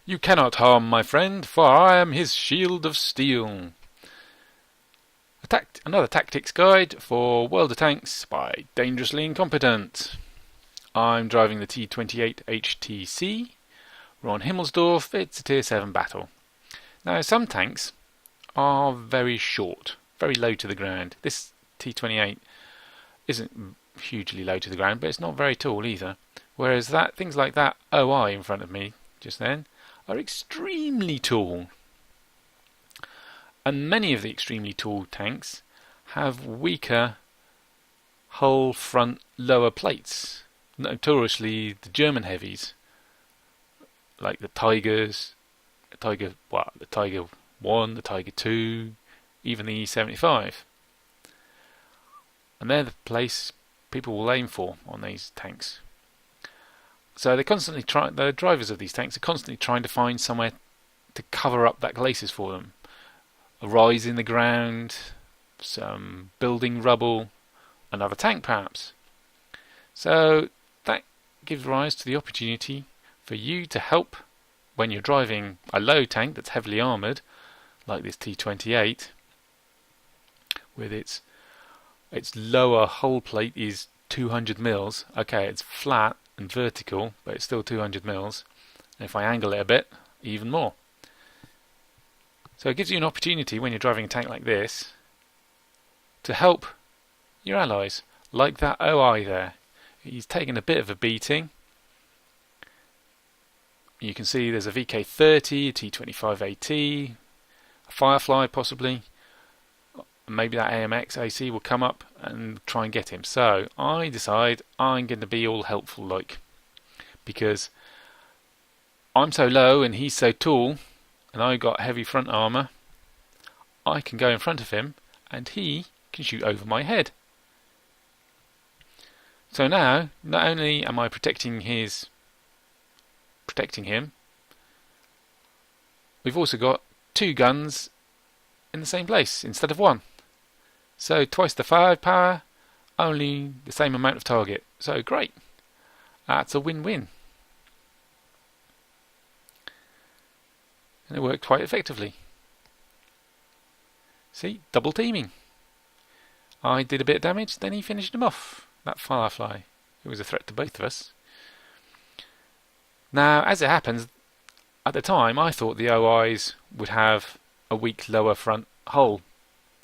You cannot harm my friend, for I am his shield of steel. Another tactics guide for World of Tanks by Dangerously Incompetent. I'm driving the T-28 HTC. We're on Himmelsdorf. It's a Tier 7 battle. Now, some tanks are very short, very low to the ground. This T-28 isn't hugely low to the ground, but it's not very tall either. Whereas things like that OI in front of me just then are extremely tall. And many of the extremely tall tanks have weaker hull front lower plates. Notoriously the German heavies, like the Tigers, the Tiger 1, the Tiger 2, even the E75. And they're the place people will aim for on these tanks. So the drivers of these tanks are constantly trying to find somewhere to cover up that glacis for them. A rise in the ground, some building rubble, another tank perhaps. So that gives rise to the opportunity for you to help when you're driving a low tank that's heavily armoured, like this T-28, with its lower hull plate is 200 mils. Okay, it's flat and vertical, but it's still 200 mils. And if I angle it a bit, even more. So it gives you an opportunity when you're driving a tank like this to help your allies, like that OI there. He's taken a bit of a beating. You can see there's a VK30, a T25AT, a Firefly possibly. Maybe that AMX AC will come up and try and get him. So I decide I'm going to be all helpful like, because I'm so low and he's so tall and I got heavy front armour. I can go in front of him and he can shoot over my head. So now not only am I protecting him, we've also got two guns in the same place instead of one. So twice the firepower, only the same amount of target. So great. That's a win-win. And it worked quite effectively. See, double teaming. I did a bit of damage, then he finished him off. That Firefly. It was a threat to both of us. Now, as it happens, at the time I thought the OIs would have a weak lower front hull,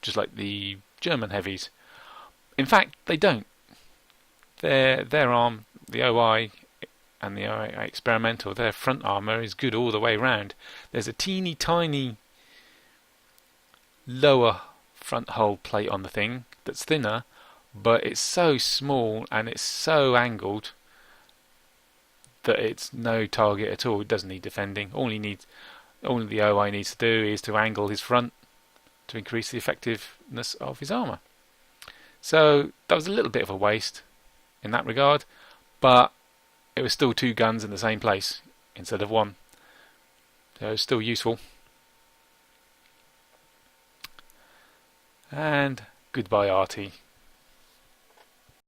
just like the German heavies. In fact, they don't. Their arm, the OI and the OI experimental, their front armour is good all the way round. There's a teeny tiny lower front hull plate on the thing that's thinner, but it's so small and it's so angled that it's no target at all. It doesn't need defending. All the OI needs to do is to angle his front to increase the effectiveness of his armour. So that was a little bit of a waste in that regard, but it was still two guns in the same place instead of one. So it was still useful. And goodbye, Artie.